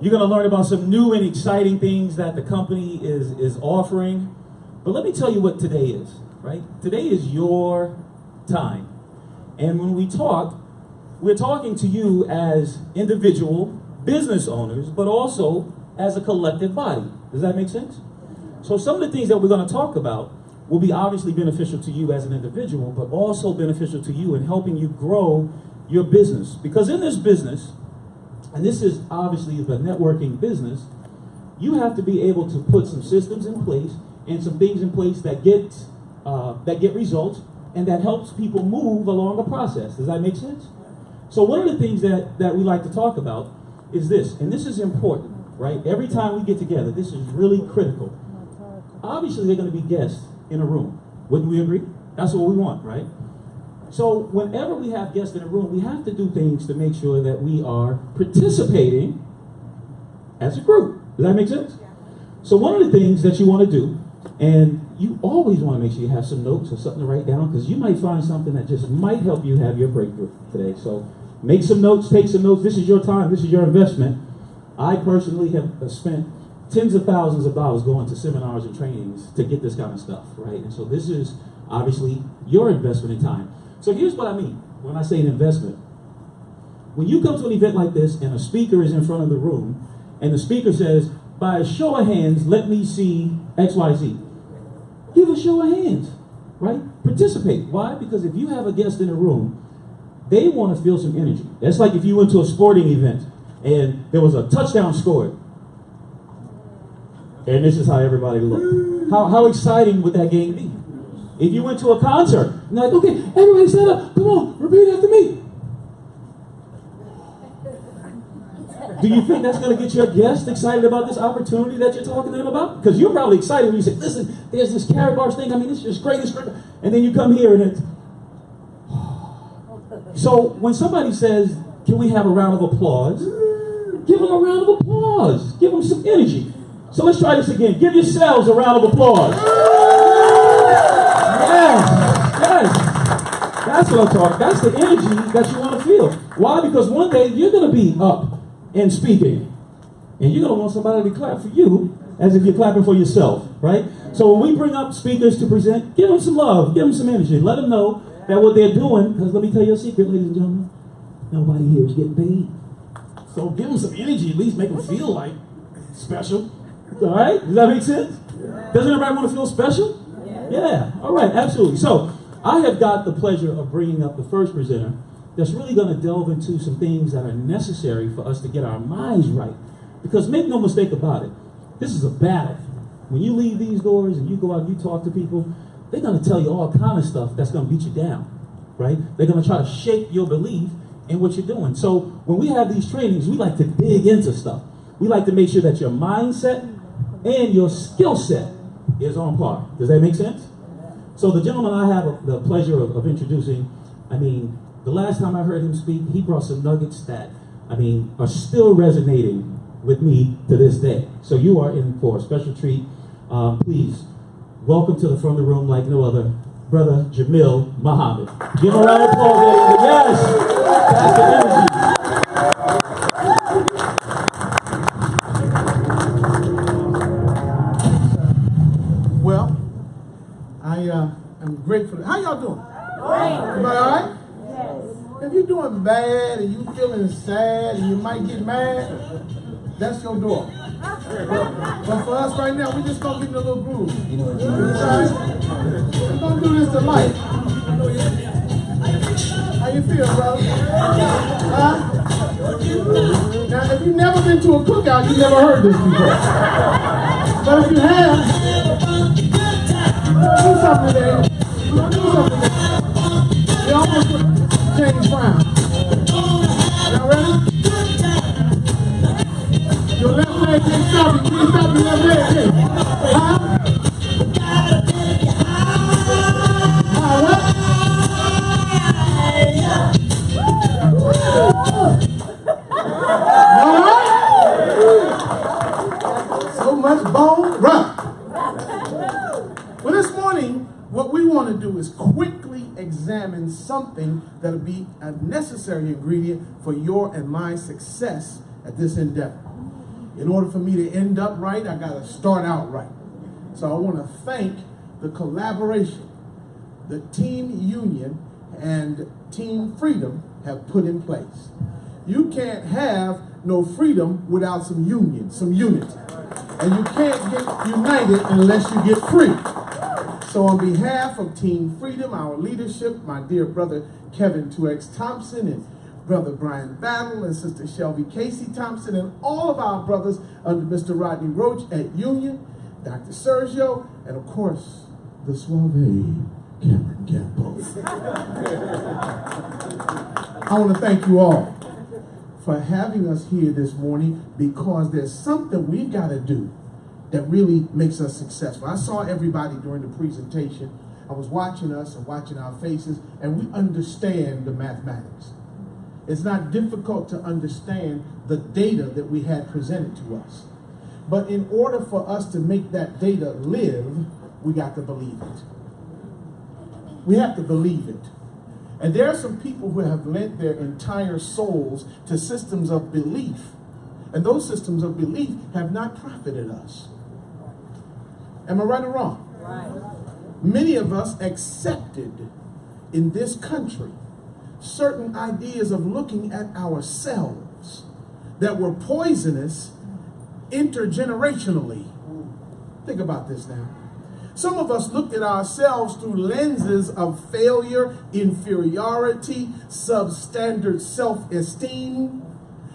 You're going to learn about some new and exciting things that the company is offering. But let me tell you what today is, right? Today is your time. And when we talk, we're talking to you as individual business owners, but also as a collective body. Does that make sense? So some of the things that we're going to talk about will be obviously beneficial to you as an individual, but also beneficial to you in helping you grow your business. Because in this business, and this is obviously the networking business, you have to be able to put some systems in place and some things in place that get results and that helps people move along a process. Does that make sense? So one of the things that we like to talk about is this, and this is important, right? Every time we get together, this is really critical. Obviously, there are going to be guests in a room. Wouldn't we agree? That's what we want, right? So whenever we have guests in a room, we have to do things to make sure that we are participating as a group. Does that make sense? So one of the things that you want to do, and you always want to make sure you have some notes or something to write down, because you might find something that just might help you have your breakthrough today. So make some notes, take some notes. This is your time. This is your investment. I personally have spent tens of thousands of dollars going to seminars and trainings to get this kind of stuff, right? And so this is obviously your investment in time. So here's what I mean when I say an investment. When you come to an event like this and a speaker is in front of the room and the speaker says, by a show of hands, let me see XYZ. Give a show of hands, right? Participate. Why? Because if you have a guest in the room, they want to feel some energy. That's like if you went to a sporting event and there was a touchdown scored. And this is how everybody looked. How exciting would that game be? If you went to a concert, and like, okay, everybody stand up, come on, repeat after me. Do you think that's going to get your guests excited about this opportunity that you're talking to them about? Because you're probably excited when you say, listen, there's this Karatbars thing, I mean, it's just great, it's great. And then you come here and it's... So when somebody says, can we have a round of applause? Give them a round of applause. Give them some energy. So let's try this again. Give yourselves a round of applause. Yes. That's what I'm talking. That's the energy that you want to feel. Why? Because one day you're going to be up and speaking, and you're going to want somebody to clap for you as if you're clapping for yourself, right? So when we bring up speakers to present, give them some love, give them some energy. Let them know that what they're doing, because let me tell you a secret, ladies and gentlemen, nobody here is getting paid. So give them some energy, at least make them feel like special. All right? Does that make sense? Doesn't everybody want to feel special? Yeah. All right, absolutely. So I have got the pleasure of bringing up the first presenter that's really going to delve into some things that are necessary for us to get our minds right. Because make no mistake about it, this is a battle. When you leave these doors and you go out and you talk to people, they're going to tell you all kind of stuff that's going to beat you down, right? They're going to try to shake your belief in what you're doing. So when we have these trainings, we like to dig into stuff. We like to make sure that your mindset and your skill set is on par. Does that make sense? So the gentleman I have the pleasure of introducing, I mean, the last time I heard him speak, he brought some nuggets that, I mean, are still resonating with me to this day. So you are in for a special treat. Please, welcome to the front of the room like no other, Brother Jamil Muhammad. Give him a round of applause, ladies. Yes! That's the energy. Well, I'm grateful. How y'all doing? Everybody all right? Yes. If you're doing bad and you feeling sad and you might get mad, that's your door. But for us right now, we're just going to get in a little groove. You know what we're going to do this to life. How you feel, brother? Huh? Now, if you've never been to a cookout, you've never heard this before. But if you have, do something today. Do something today. You almost put James Brown. Y'all ready? Your left leg can't stop you. Can't stop your left leg. Can't. Huh? What? All right? So much bone rock. Well, this morning, what we want to do is quickly examine something that'll be a necessary ingredient for your and my success at this endeavor. In order for me to end up right, I got to start out right. So I want to thank the collaboration that Team Union and Team Freedom have put in place. You can't have no freedom without some union, some unity. And you can't get united unless you get free. So on behalf of Team Freedom, our leadership, my dear brother Kevin 2X Thompson and brother Brian Battle and sister Shelby Casey Thompson and all of our brothers under Mr. Rodney Roach at Union, Dr. Sergio, and of course, the suave Cameron Gamble. I want to thank you all for having us here this morning, because there's something we've got to do that really makes us successful. I saw everybody during the presentation. I was watching us and watching our faces, and we understand the mathematics. It's not difficult to understand the data that we had presented to us. But in order for us to make that data live, we got to believe it. We have to believe it. And there are some people who have lent their entire souls to systems of belief. And those systems of belief have not profited us. Am I right or wrong? Right. Many of us accepted in this country certain ideas of looking at ourselves that were poisonous intergenerationally. Think about this now. Some of us looked at ourselves through lenses of failure, inferiority, substandard self-esteem,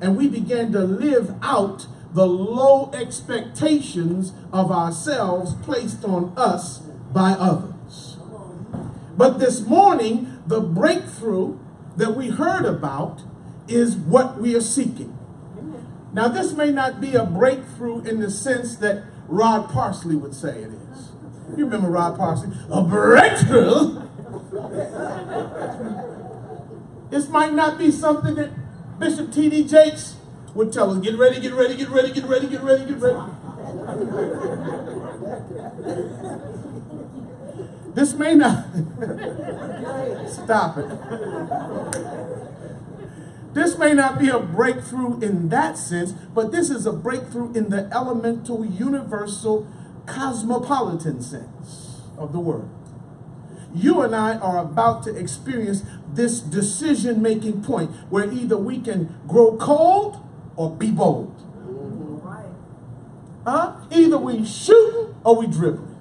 and we began to live out the low expectations of ourselves placed on us by others. But this morning, the breakthrough that we heard about is what we are seeking. Now, this may not be a breakthrough in the sense that Rod Parsley would say it is. You remember Rod Parsley? A breakthrough? This might not be something that Bishop T.D. Jakes would tell us. Get ready, get ready, get ready, get ready, get ready, get ready. This may not... Stop it. This may not be a breakthrough in that sense, but this is a breakthrough in the elemental, universal, cosmopolitan sense of the word. You and I are about to experience this decision-making point where either we can grow cold or be bold. Either we shooting or we dribbling.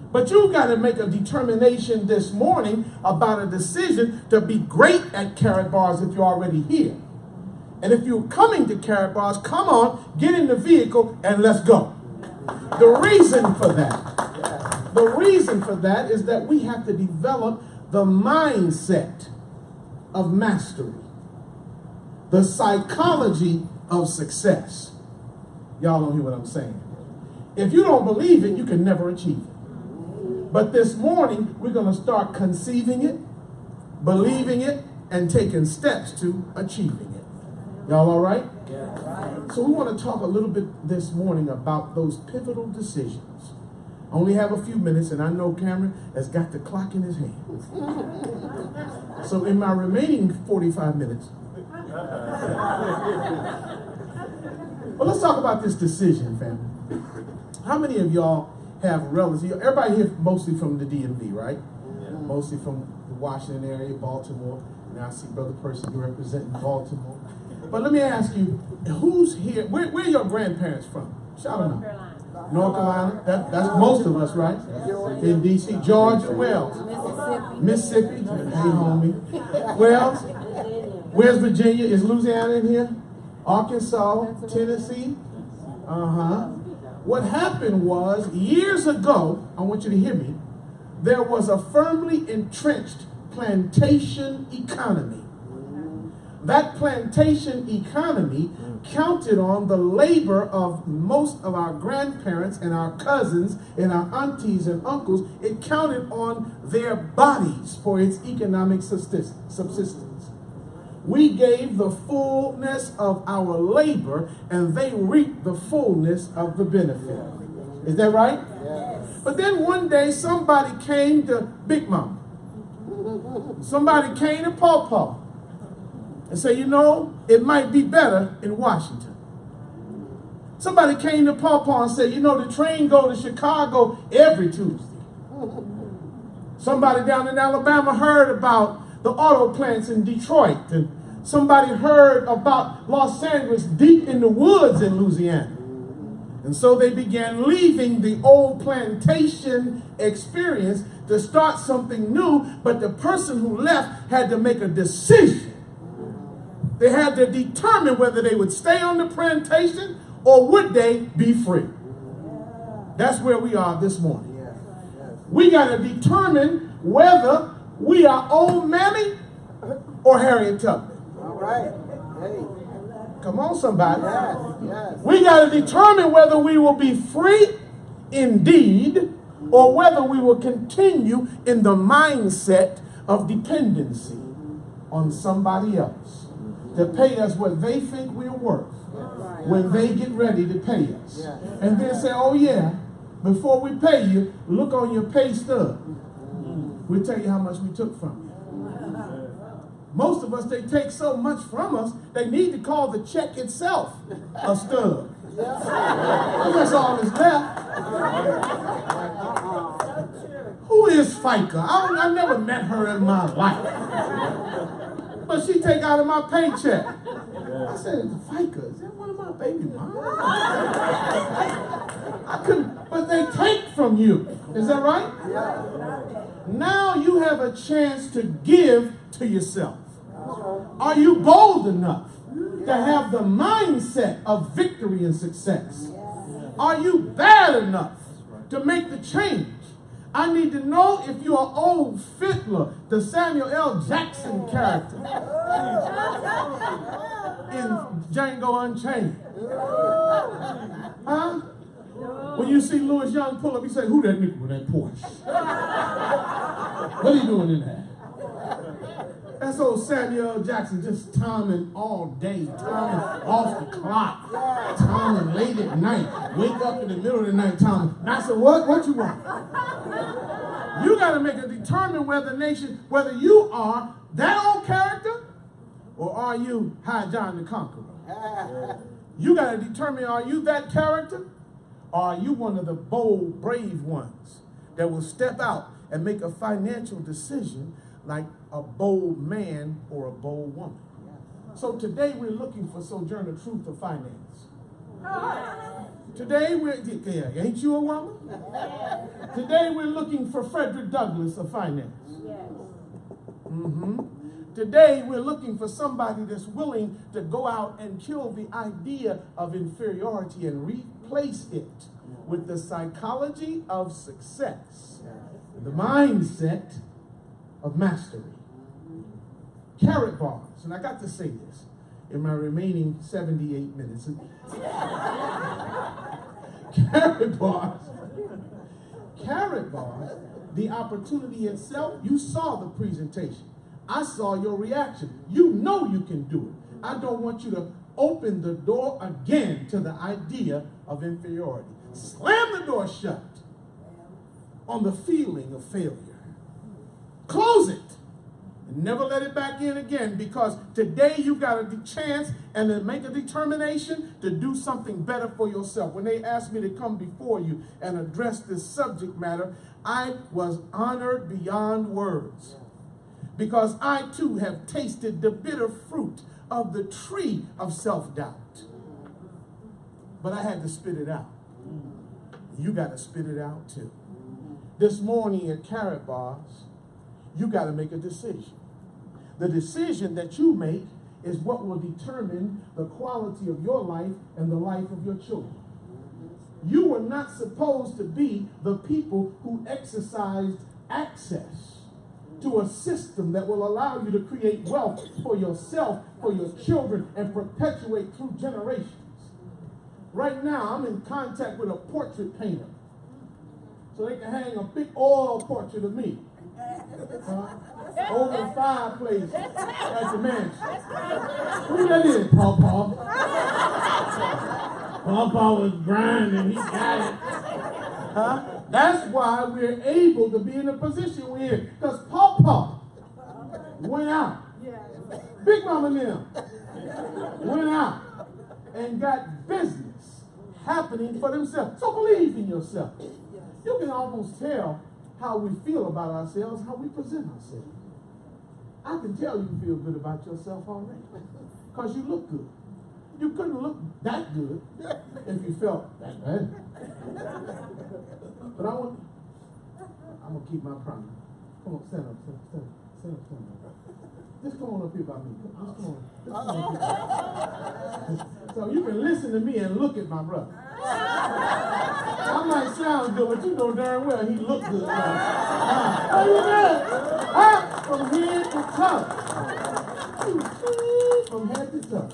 But you've got to make a determination this morning about a decision to be great at Carrot Bars if you're already here. And if you're coming to Carrot Bars, come on, get in the vehicle and let's go. The reason for that is that we have to develop the mindset of mastery, the psychology of success. Y'all don't hear what I'm saying. If you don't believe it, you can never achieve it. But this morning, we're going to start conceiving it, believing it, and taking steps to achieving it. Y'all all right? Yeah. So we want to talk a little bit this morning about those pivotal decisions. I only have a few minutes, and I know Cameron has got the clock in his hand. So in my remaining 45 minutes, well, let's talk about this decision, family. How many of y'all have relatives? Everybody here mostly from the DMV, right? Yeah. Mostly from the Washington area, Baltimore. Now I see Brother Percy representing Baltimore. But let me ask you, who's here? Where are your grandparents from? Shout them out. North Carolina. That's most of us, right? In D.C. Georgia, where else? Mississippi. Hey, homie. Where else? Where's Virginia? Is Louisiana in here? Arkansas, Tennessee. What happened was, years ago, I want you to hear me, there was a firmly entrenched plantation economy. That plantation economy counted on the labor of most of our grandparents and our cousins and our aunties and uncles. It counted on their bodies for its economic subsistence. We gave the fullness of our labor, and they reaped the fullness of the benefit. Is that right? Yes. But then one day, somebody came to Big Mama. Somebody came to Pawpaw and said, you know, it might be better in Washington. Somebody came to Pawpaw and said, you know, the train go to Chicago every Tuesday. Somebody down in Alabama heard about the auto plants in Detroit, and somebody heard about Los Angeles deep in the woods in Louisiana. And so they began leaving the old plantation experience to start something new, but the person who left had to make a decision. They had to determine whether they would stay on the plantation or would they be free. That's where we are this morning. We got to determine whether we are Old Mammy or Harriet Tubman. All right. Hey. Come on, somebody. Yes, yes. We got to determine whether we will be free indeed or whether we will continue in the mindset of dependency on somebody else to pay us what they think we're worth when they get ready to pay us. And then say, oh yeah, before we pay you, look on your pay stub. We'll tell you how much we took from you. Most of us, they take so much from us, they need to call the check itself a stub. That's all that's left. Who is FICA? I never met her in my life. But she take out of my paycheck. I said, FICA, is that one of my baby moms? I couldn't, but they take from you. Is that right? Now you have a chance to give to yourself. Are you bold enough to have the mindset of victory and success? Are you bad enough to make the change? I need to know if you're an old fiddler, the Samuel L. Jackson character in Django Unchained. Huh? When you see Louis Young pull up, you say, who that nigga with that Porsche? What are you doing in there? That's old Samuel L. Jackson just timing all day, timing off the clock, timing late at night, wake up in the middle of the night, timing. And I said, what you want? You got to make a determine whether you are that old character or are you High John the Conqueror? You got to determine, are you that character or are you one of the bold, brave ones that will step out and make a financial decision like a bold man or a bold woman? So today we're looking for Sojourner Truth of finance. Today ain't you a woman? Today we're looking for Frederick Douglass of finance. Today we're looking for somebody that's willing to go out and kill the idea of inferiority and replace it with the psychology of success, the mindset of mastery. Carrot bars, and I got to say this in my remaining 78 minutes. Carrot bars. Carrot bars, the opportunity itself, you saw the presentation. I saw your reaction. You know you can do it. I don't want you to open the door again to the idea of inferiority. Slam the door shut on the feeling of failure. Close it. And never let it back in again, because today you've got a chance and to make a determination to do something better for yourself. When they asked me to come before you and address this subject matter, I was honored beyond words, because I too have tasted the bitter fruit of the tree of self-doubt. But I had to spit it out. You got to spit it out too. This morning at Carrot Bars, you got to make a decision. The decision that you make is what will determine the quality of your life and the life of your children. You were not supposed to be the people who exercised access to a system that will allow you to create wealth for yourself, for your children, and perpetuate through generations. Right now, I'm in contact with a portrait painter, so they can hang a big oil portrait of me over the fireplace at the mansion. Who that is, Pawpaw? Pawpaw was grinding, he got it. That's why we're able to be in the position we're in, because Pawpaw went out. Big Mama and them went out and got business happening for themselves. So believe in yourself. You can almost tell how we feel about ourselves, how we present ourselves. I can tell you feel good about yourself already because you look good. You couldn't look that good if you felt that bad. But I'm going to keep my promise. Come on, stand up. Just come on up here by me. Just come on up here. So you can listen to me and look at my brother. I might sound good, but you know darn well he looked good. How you doing? From head to toe. From head to toe.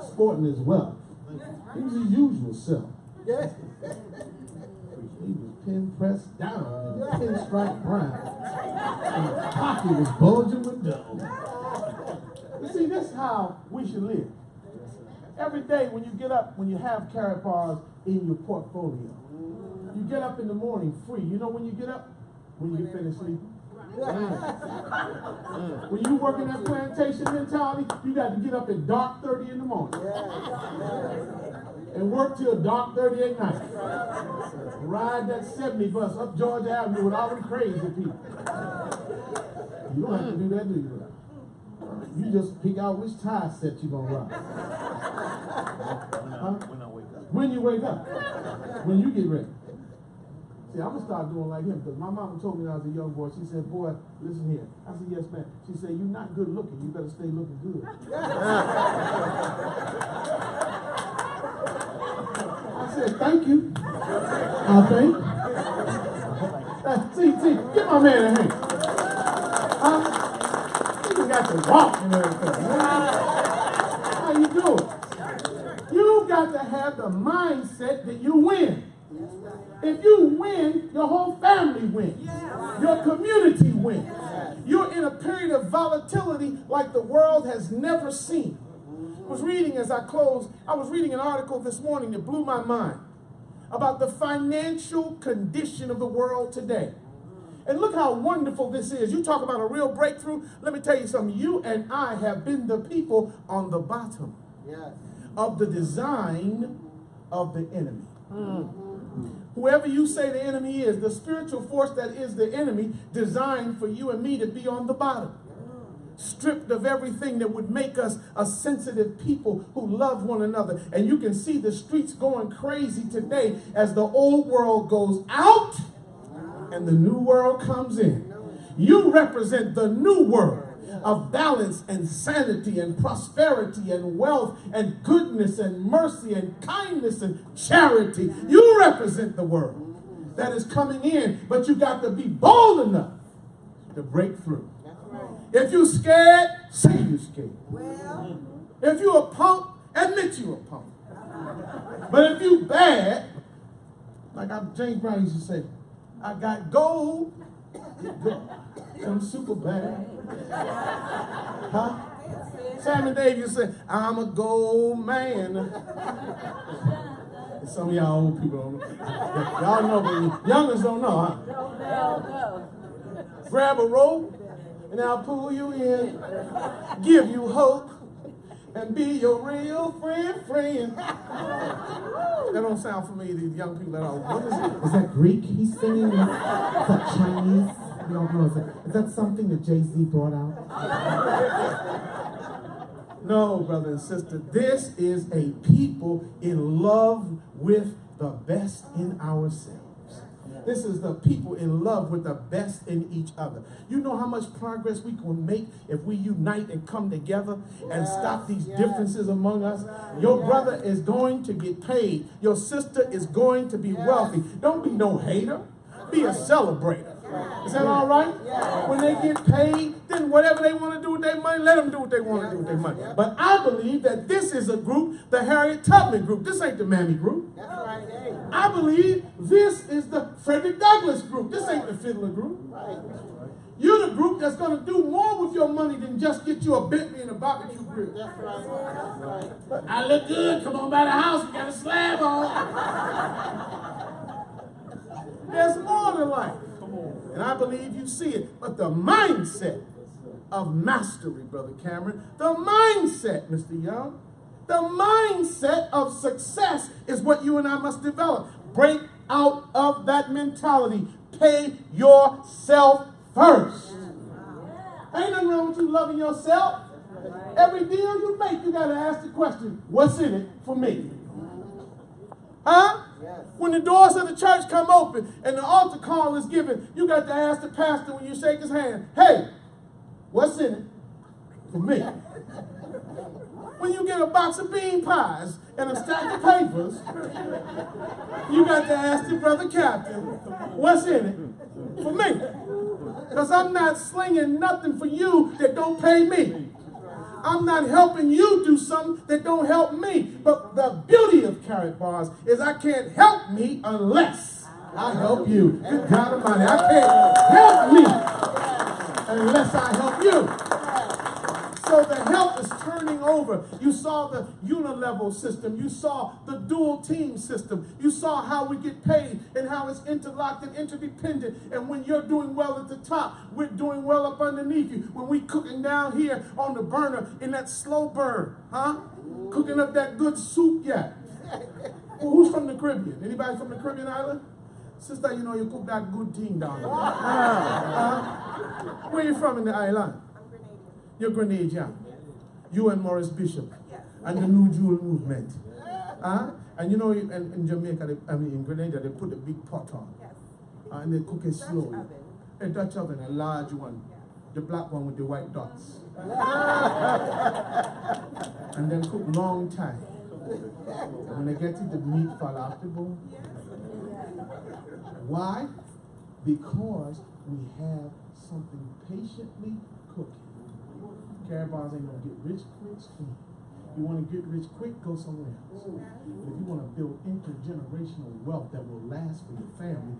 Sporting his wealth. He's his usual self. He was pin pressed down and pinstripe brown. And his pocket was bulging with dough. You see, that's how we should live. Every day when you get up, when you have carrot bars in your portfolio, you get up in the morning free. You know when you get up? When you finish sleeping. When you work in that plantation mentality, you got to get up at dark 30 in the morning. And work till dark 30 at night. Ride that 70 bus up Georgia Avenue with all the crazy people. You don't have to do that, do you? You just pick out which tie set you're going to ride. Huh? When you wake up. When you get ready. See, I'm going to start doing like him because my mama told me when I was a young boy, she said, boy, listen here. I said, yes, ma'am. She said, you're not good looking. You better stay looking good. I said, thank you. I think. See, give my man a hand. You got to walk and everything. How you doing? You got to have the mindset that you win. If you win, your whole family wins. Your community wins. You're in a period of volatility like the world has never seen. I was reading as I closed, I was reading an article this morning that blew my mind about the financial condition of the world today. And look how wonderful this is. You talk about a real breakthrough. Let me tell you something. You and I have been the people on the bottom of the design of the enemy. Whoever you say the enemy is, the spiritual force that is the enemy designed for you and me to be on the bottom. Stripped of everything that would make us a sensitive people who love one another. And you can see the streets going crazy today as the old world goes out and the new world comes in. You represent the new world of balance and sanity and prosperity and wealth and goodness and mercy and kindness and charity. You represent the world that is coming in, but you got to be bold enough to break through. If you're scared, say you're scared. If you're a punk, admit you're a punk. But if you bad, like James Brown used to say, I got gold, I'm super bad. Huh? Sammy Davis said, I'm a gold man. Some of y'all old people don't know. Y'all know, but youngers don't know, huh? Grab a rope, and I'll pull you in, give you hope, and be your real friend. That don't sound familiar to these young people at all. What is it? Is that Greek he's singing? Is that Chinese? We don't know. Is that something that Jay-Z brought out? No, brother and sister. This is a people in love with the best in ourselves. This is the people in love with the best in each other. You know how much progress we can make if we unite and come together and stop these differences among us? Your brother is going to get paid. Your sister is going to be wealthy. Don't be no hater. Be a celebrator. Is that all right? When they get paid, then whatever they want to do with their money, let them do what they want to do with their money. But I believe that this is a group, the Harriet Tubman group. This ain't the Mammy group. I believe this is the Frederick Douglass group. This ain't the Fiddler group. You're the group that's going to do more with your money than just get you a Bentley and a barbecue grill. I look good. Come on by the house. We got a slab on. There's more to life. And I believe you see it. But the mindset of mastery, Brother Cameron, the mindset, Mr. Young, The mindset of success is what you and I must develop. Break out of that mentality. Pay yourself first. Ain't nothing wrong with you loving yourself. Every deal you make, you got to ask the question, what's in it for me? Huh? Yes. When the doors of the church come open and the altar call is given, you got to ask the pastor when you shake his hand, hey, what's in it for me? When you get a box of bean pies and a stack of papers, you got to ask the brother captain, what's in it for me? Because I'm not slinging nothing for you that don't pay me. I'm not helping you do something that don't help me. But the beauty of Carrot Bars is I can't help me unless I help you. Good God Almighty, I can't help me unless I help you. So the help is turning over. You saw the unilevel system. You saw the dual team system. You saw how we get paid and how it's interlocked and interdependent. And when you're doing well at the top, we're doing well up underneath you. When we cooking down here on the burner in that slow burn, huh? Cooking up that good soup yet. Well, who's from the Caribbean? Anybody from the Caribbean island? Sister, you know you cook that good thing down there. Where you from in the island? You're Grenadian. You and Morris Bishop. And the New Jewel movement. And you know, in Jamaica, in Grenada, they put a big pot on. And they cook it slowly. A Dutch oven, a large one. The black one with the white dots. And then cook long time. And when they get it, the meat fall off the bone. Why? Because we have something patiently cooking. Carrot Bars ain't gonna get rich quick, soon. You want to get rich quick, go somewhere else. But if you want to build intergenerational wealth that will last for your family,